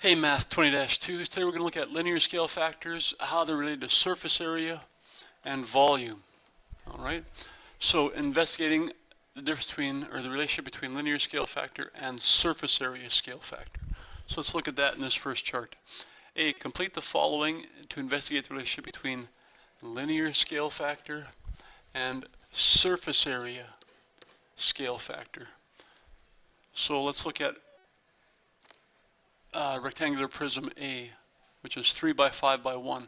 Hey, Math 20-2. Today we're going to look at linear scale factors, how they're related to surface area and volume. All right. So investigating the difference between, or the relationship between linear scale factor and surface area scale factor. So let's look at that in this first chart. A, complete the following to investigate the relationship between linear scale factor and surface area scale factor. So let's look at rectangular prism A, which is 3 by 5 by 1.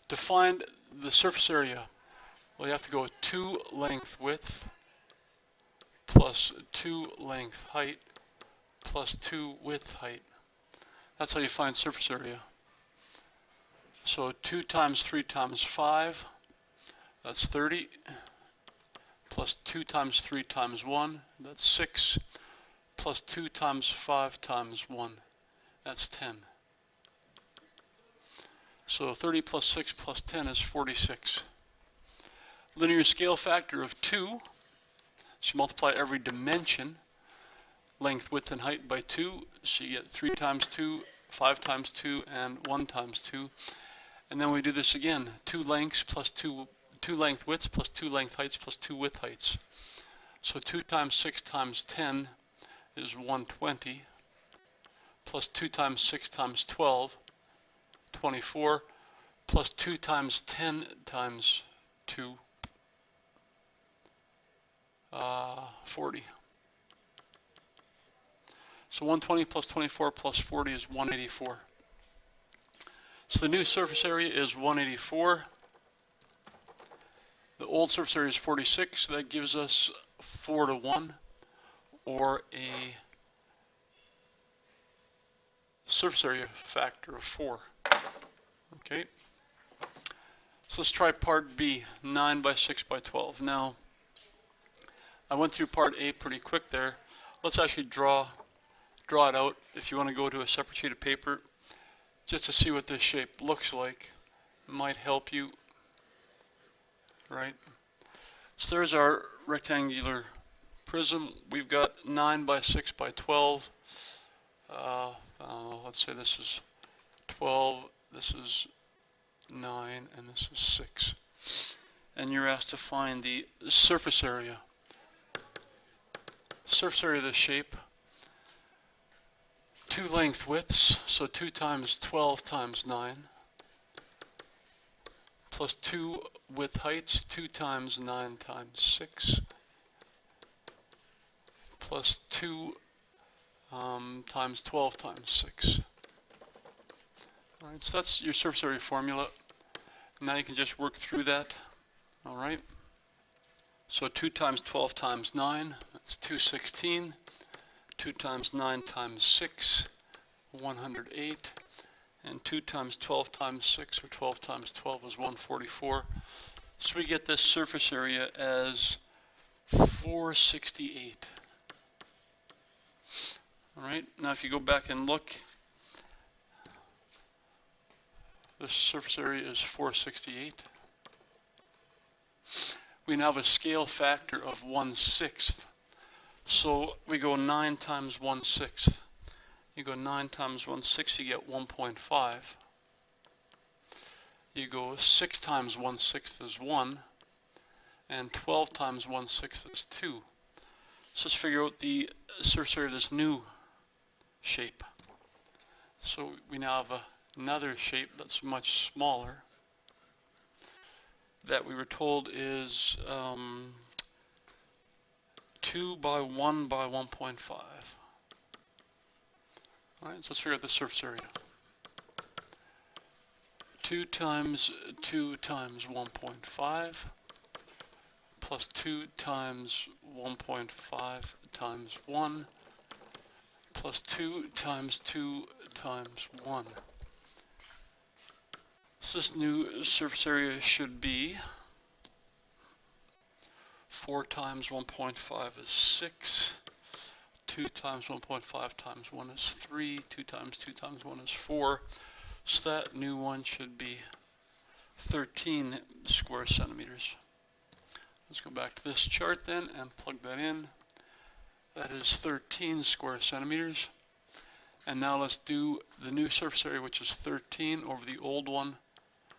To find the surface area, well, you have to go 2 length width plus 2 length height plus 2 width height. That's how you find surface area. So 2 times 3 times 5, that's 30, plus 2 times 3 times 1, that's 6, plus 2 times 5 times 1, that's 10. So 30 plus 6 plus 10 is 46. Linear scale factor of 2, so you multiply every dimension, length, width, and height by 2, so you get 3 times 2, 5 times 2, and 1 times 2. And then we do this again, 2 lengths plus 2 length widths plus 2 length heights plus 2 width heights. So 2 times 6 times 10 is 120, plus 2 times 6 times 12, 24, plus 2 times 10 times 2, 40. So 120 plus 24 plus 40 is 184. So the new surface area is 184. The old surface area is 46. So that gives us 4 to 1, or a surface area factor of 4. Okay. So let's try part B, 9 by 6 by 12. Now, I went through part A pretty quick there. Let's actually draw it out. If you want to go to a separate sheet of paper, just to see what this shape looks like, it might help you, right? So there's our rectangular prism. We've got 9 by 6 by 12. Let's say this is 12, this is 9, and this is 6. And you're asked to find the surface area. Surface area of this shape, 2 length widths, so 2 times 12 times 9, plus 2 width heights, 2 times 9 times 6, plus 2 times 12 times 6. All right, so that's your surface area formula. Now you can just work through that. All right. So 2 times 12 times 9, that's 216. 2 times 9 times 6, 108. And 2 times 12 times 6, or 12 times 12, is 144. So we get this surface area as 468. All right. Now if you go back and look, this surface area is 468. We now have a scale factor of 1/6. So we go 9 times 1/6. You go 9 times 1/6, you get 1.5. You go 6 times 1/6 is 1. And 12 times 1/6 is 2. So let's figure out the surface area of this new shape. So we now have another shape that's much smaller, that we were told is 2 by 1 by 1.5. All right, so let's figure out the surface area. 2 times 2 times 1.5 plus 2 times 1.5 times 1 plus 2 times 2 times 1. So this new surface area should be 4 times 1.5 is 6. 2 times 1.5 times 1 is 3. 2 times 2 times 1 is 4. So that new one should be 13 square centimeters. Let's go back to this chart then and plug that in. That is 13 square centimeters. And now let's do the new surface area, which is 13 over the old one,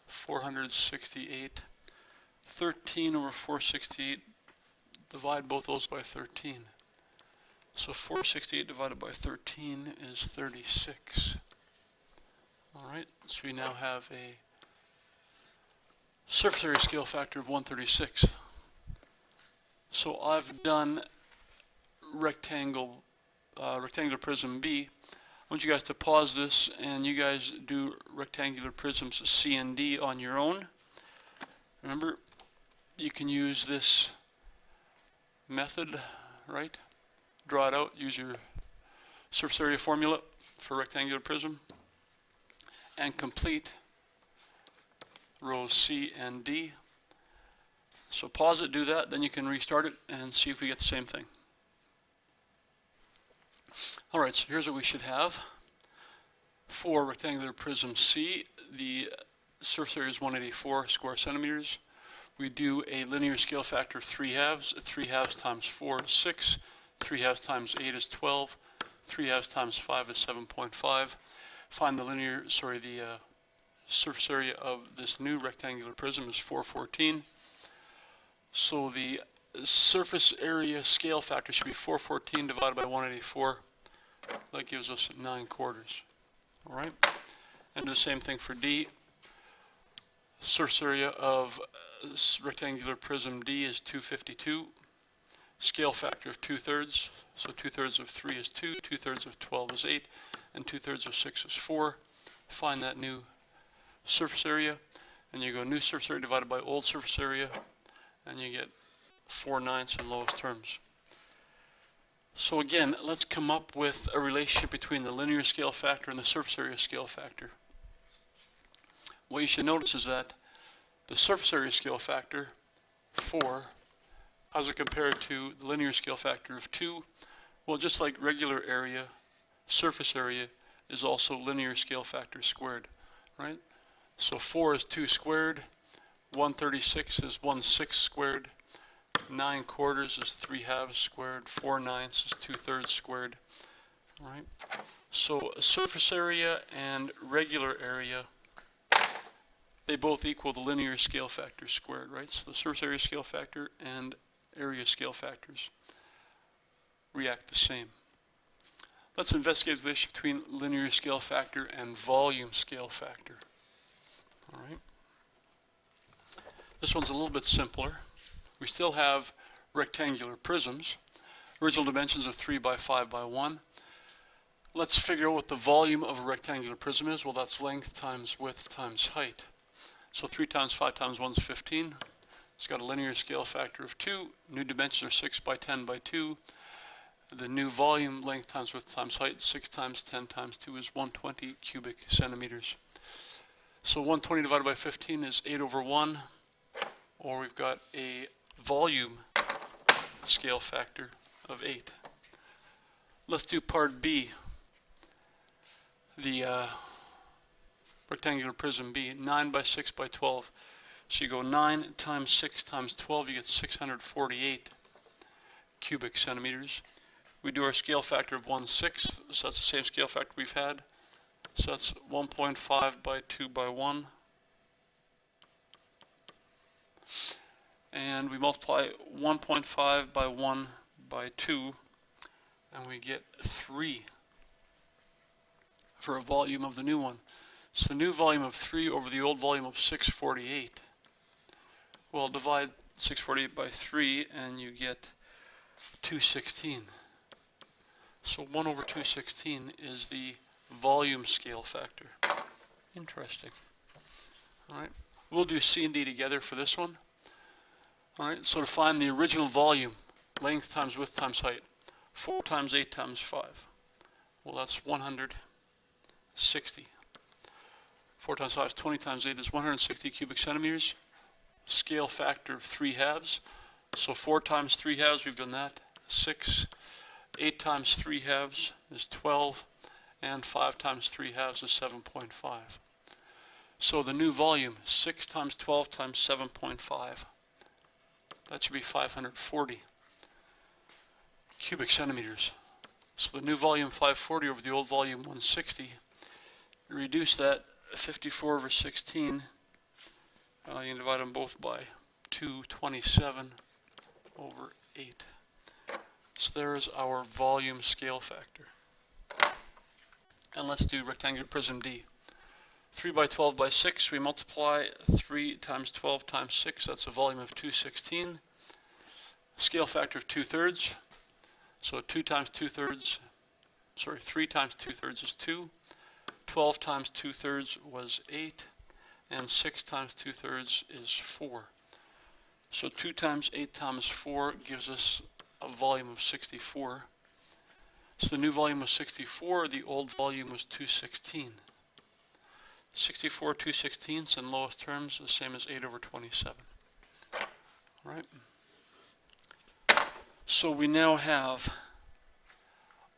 468. 13 over 468, divide both those by 13. So 468 divided by 13 is 36. Alright, so we now have a surface area scale factor of 1/36. So I've done rectangular prism B. I want you guys to pause this and you guys do rectangular prisms C and D on your own. Remember, you can use this method, right? Draw it out, use your surface area formula for rectangular prism, and complete rows C and D. So pause it, do that, then you can restart it and see if we get the same thing. Alright, so here's what we should have. For rectangular prism C, the surface area is 184 square centimeters. We do a linear scale factor of 3/2. 3/2 times 4 is 6. 3/2 times 8 is 12. 3/2 times 5 is 7.5. Find the surface area of this new rectangular prism is 414. So the surface area scale factor should be 414 divided by 184. That gives us 9/4. All right, and do the same thing for D. Surface area of rectangular prism D is 252. Scale factor of 2/3. So 2/3 of 3 is 2, 2/3 of 12 is 8, and 2/3 of 6 is 4. Find that new surface area, and you go new surface area divided by old surface area, and you get 4/9 in lowest terms. So again, let's come up with a relationship between the linear scale factor and the surface area scale factor. What you should notice is that the surface area scale factor, 4, how's it compared to the linear scale factor of 2? Well, just like regular area, surface area is also linear scale factor squared, right? So 4 is 2 squared, 1/36 is 1/6 squared, 9/4 is 3/2 squared, 4/9 is 2/3 squared. All right. So surface area and regular area, they both equal the linear scale factor squared, right? So the surface area scale factor and area scale factors react the same. Let's investigate the relationship between linear scale factor and volume scale factor. All right. This one's a little bit simpler. We still have rectangular prisms, original dimensions of 3 by 5 by 1. Let's figure out what the volume of a rectangular prism is. Well, that's length times width times height. So 3 times 5 times 1 is 15. It's got a linear scale factor of 2. New dimensions are 6 by 10 by 2. The new volume, length times width times height, 6 times 10 times 2 is 120 cubic centimeters. So 120 divided by 15 is 8/1, or we've got a volume scale factor of 8. Let's do part B, the rectangular prism B, 9 by 6 by 12. So you go 9 times 6 times 12, you get 648 cubic centimeters. We do our scale factor of 1/6, so that's the same scale factor we've had. So that's 1.5 by 2 by 1. And we multiply 1.5 by 1 by 2, and we get 3 for a volume of the new one. So the new volume of 3 over the old volume of 648. Well, divide 648 by 3, and you get 216. So 1/216 is the volume scale factor. Interesting. All right, we'll do C and D together for this one. All right, so to find the original volume, length times width times height, 4 times 8 times 5. Well, that's 160. 4 times 5 is 20 times 8 is 160 cubic centimeters. Scale factor of 3/2. So 4 times 3/2, we've done that, 6. 8 times 3/2 is 12. And 5 times 3/2 is 7.5. So the new volume, 6 times 12 times 7.5. That should be 540 cubic centimeters. So the new volume 540 over the old volume 160. You reduce that 54 over 16. You can divide them both by 227 over 8. So there is our volume scale factor. And let's do rectangular prism D. 3 by 12 by 6, we multiply 3 times 12 times 6, that's a volume of 216. Scale factor of 2/3. So 3 times 2/3 is 2. 12 times 2/3 was 8. And 6 times 2/3 is 4. So 2 times 8 times 4 gives us a volume of 64. So the new volume was 64, the old volume was 216. 64 2/16 in lowest terms, the same as 8 over 27. All right. So we now have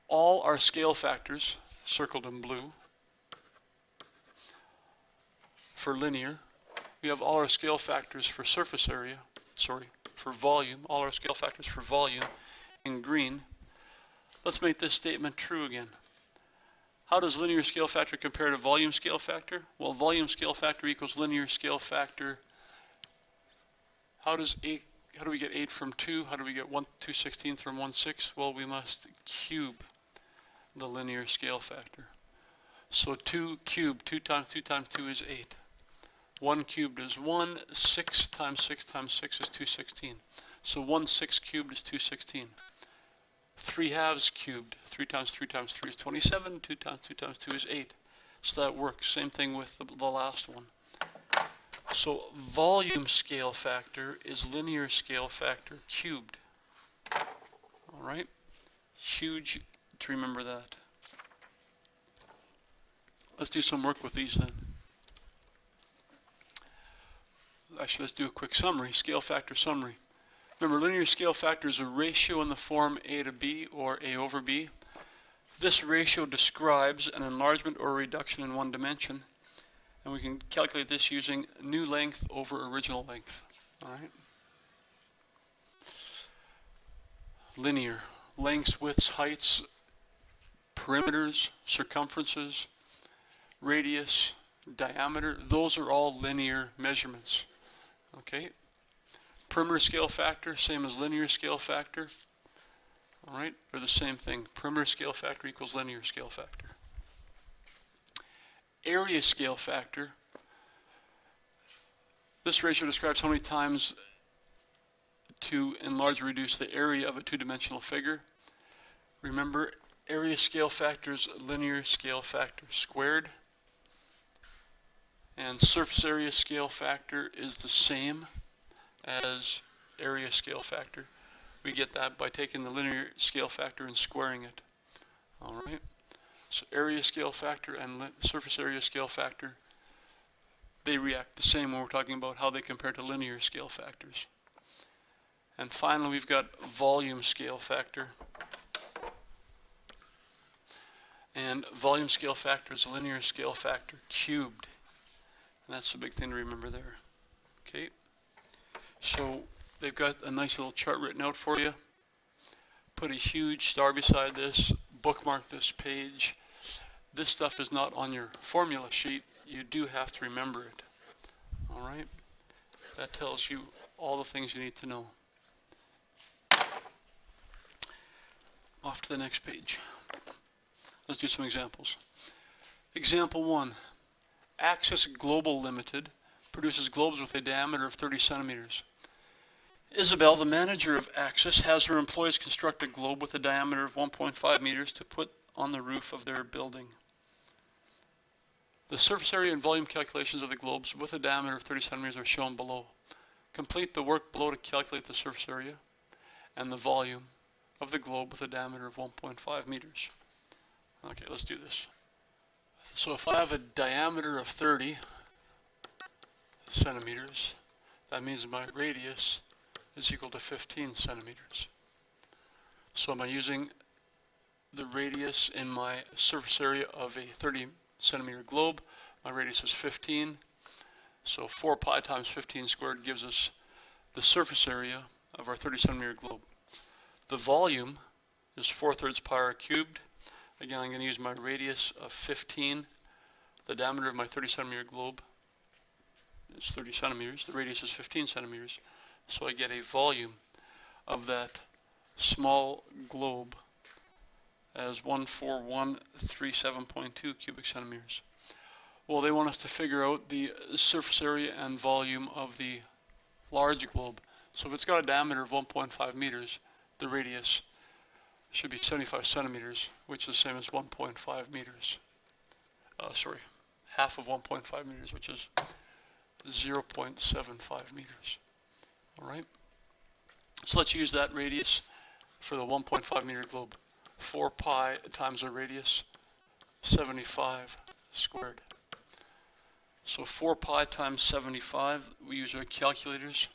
all our scale factors circled in blue for linear. We have all our scale factors for surface area, for volume, all our scale factors for volume in green. Let's make this statement true again. How does linear scale factor compare to volume scale factor? Well, volume scale factor equals linear scale factor. How do we get 8 from 2? How do we get 2/16 from 1/6? Well, we must cube the linear scale factor. So 2 cubed, 2 times 2 times 2 is 8. 1 cubed is 1, 6 times 6 times 6 is 216. So 1/6 cubed is 216. 3/2 cubed, 3 times 3 times 3 is 27, 2 times 2 times 2 is 8. So that works. Same thing with the last one. So volume scale factor is linear scale factor cubed. All right? Huge to remember that. Let's do some work with these then. Actually, let's do a quick summary, scale factor summary. Remember, linear scale factor is a ratio in the form A to B or A over B. This ratio describes an enlargement or reduction in one dimension, and we can calculate this using new length over original length. All right. Linear, lengths, widths, heights, perimeters, circumferences, radius, diameter, those are all linear measurements. Okay. Perimeter scale factor, same as linear scale factor. All right, or the same thing. Perimeter scale factor equals linear scale factor. Area scale factor. This ratio describes how many times to enlarge or reduce the area of a two-dimensional figure. Remember, area scale factor is linear scale factor squared. And surface area scale factor is the same as area scale factor. We get that by taking the linear scale factor and squaring it. All right. So area scale factor and surface area scale factor, they react the same when we're talking about how they compare to linear scale factors. And finally, we've got volume scale factor. And volume scale factor is linear scale factor cubed. And that's the big thing to remember there. Okay. So they've got a nice little chart written out for you. Put a huge star beside this, bookmark this page. This stuff is not on your formula sheet. You do have to remember it. All right? That tells you all the things you need to know. Off to the next page. Let's do some examples. Example 1. Axis Global Limited produces globes with a diameter of 30 centimeters. Isabel, the manager of Axis, has her employees construct a globe with a diameter of 1.5 meters to put on the roof of their building. The surface area and volume calculations of the globes with a diameter of 30 centimeters are shown below. Complete the work below to calculate the surface area and the volume of the globe with a diameter of 1.5 meters. Okay, let's do this. So if I have a diameter of 30 centimeters, that means my radius is equal to 15 centimeters. So am I using the radius in my surface area of a 30 centimeter globe? My radius is 15. So 4 pi times 15 squared gives us the surface area of our 30 centimeter globe. The volume is 4/3 pi r cubed. Again, I'm going to use my radius of 15. The diameter of my 30 centimeter globe is 30 centimeters. The radius is 15 centimeters. So I get a volume of that small globe as 14137.2 cubic centimeters. Well, they want us to figure out the surface area and volume of the large globe. So if it's got a diameter of 1.5 meters, the radius should be 75 centimeters, which is the same as 1.5 meters. Half of 1.5 meters, which is 0.75 meters. All right. So let's use that radius for the 1.5 meter globe. 4 pi times our radius, 75 squared. So 4 pi times 75, we use our calculators.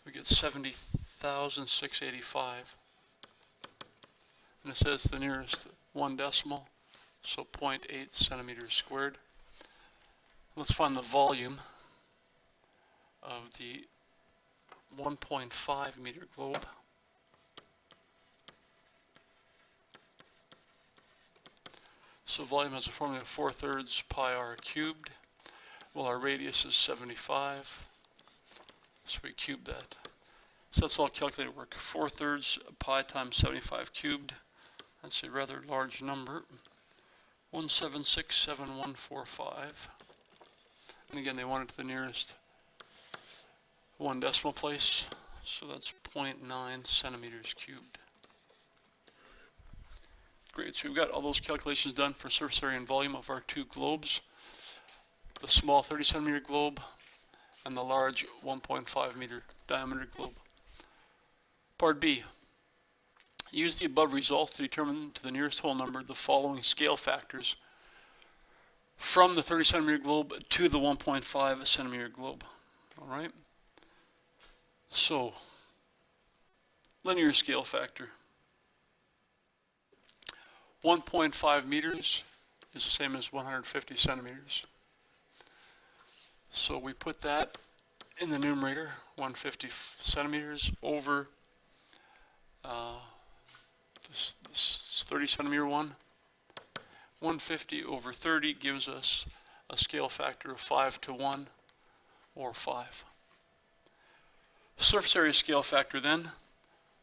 We get 70,685. And it says the nearest one decimal, so 0.8 centimeters squared. Let's find the volume of the 1.5 meter globe. So volume has a formula of 4/3 pi r cubed. Well, our radius is 75, so we cube that. So that's all calculated work. 4/3 pi times 75 cubed. That's a rather large number. 1767145. And again, they want it to the nearest one decimal place, so that's 0.9 centimeters cubed. Great, so we've got all those calculations done for surface area and volume of our two globes, the small 30 centimeter globe and the large 1.5 meter diameter globe. Part B, use the above results to determine to the nearest whole number the following scale factors from the 30 centimeter globe to the 1.5 centimeter globe. All right. So, linear scale factor. 1.5 meters is the same as 150 centimeters. So we put that in the numerator, 150 centimeters over this 30 centimeter one. 150 over 30 gives us a scale factor of 5 to 1, or 5. Surface area scale factor then,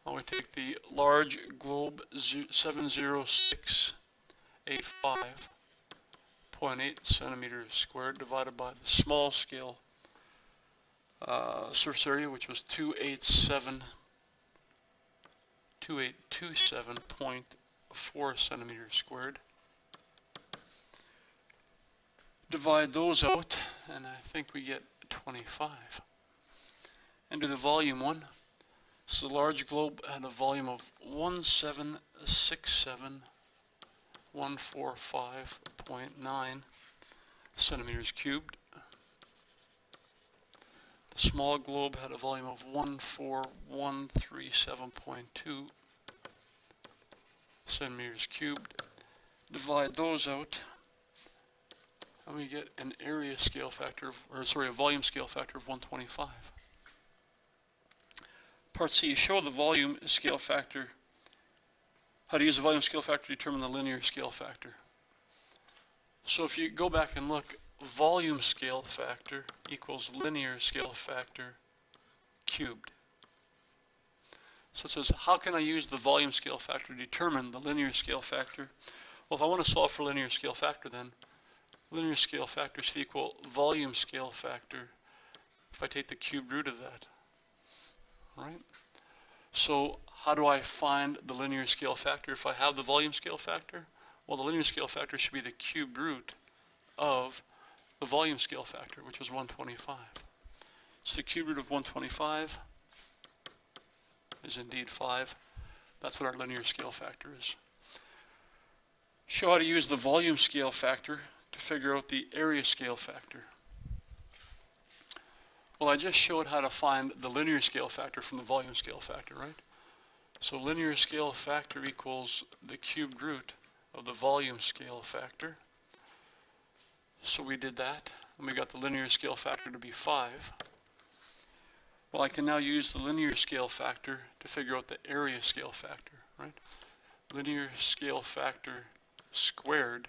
we take the large globe 70685.8 centimeters squared divided by the small scale surface area, which was 2827.4 centimeters squared. Divide those out, and I think we get 25. And do the volume one. So the large globe had a volume of 1767145.9 centimeters cubed. The small globe had a volume of 14137.2 centimeters cubed. Divide those out, and we get an area scale factor, a volume scale factor of 125. Part C, show the volume scale factor. How to use the volume scale factor to determine the linear scale factor. So if you go back and look, volume scale factor equals linear scale factor cubed. So it says, how can I use the volume scale factor to determine the linear scale factor? Well, if I want to solve for linear scale factor, then linear scale factor should equal volume scale factor if I take the cube root of that. All right. So how do I find the linear scale factor if I have the volume scale factor? Well, the linear scale factor should be the cube root of the volume scale factor, which was 125. So the cube root of 125 is indeed 5. That's what our linear scale factor is. Show how to use the volume scale factor to figure out the area scale factor. Well, I just showed how to find the linear scale factor from the volume scale factor, right? So linear scale factor equals the cubed root of the volume scale factor. So we did that, and we got the linear scale factor to be 5. Well, I can now use the linear scale factor to figure out the area scale factor, right? linear scale factor squared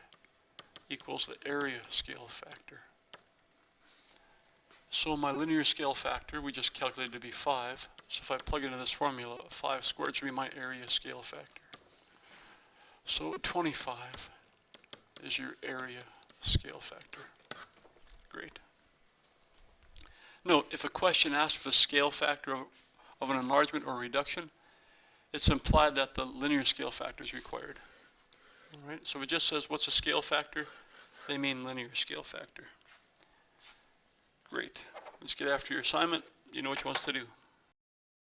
equals the area scale factor. So my linear scale factor, we just calculated to be 5. So if I plug it into this formula, 5 squared should be my area scale factor. So 25 is your area scale factor. Great. Note, if a question asks for the scale factor of an enlargement or reduction, it's implied that the linear scale factor is required. All right, so if it just says, what's a scale factor? They mean linear scale factor. Great. Let's get after your assignment. You know what you want us to do.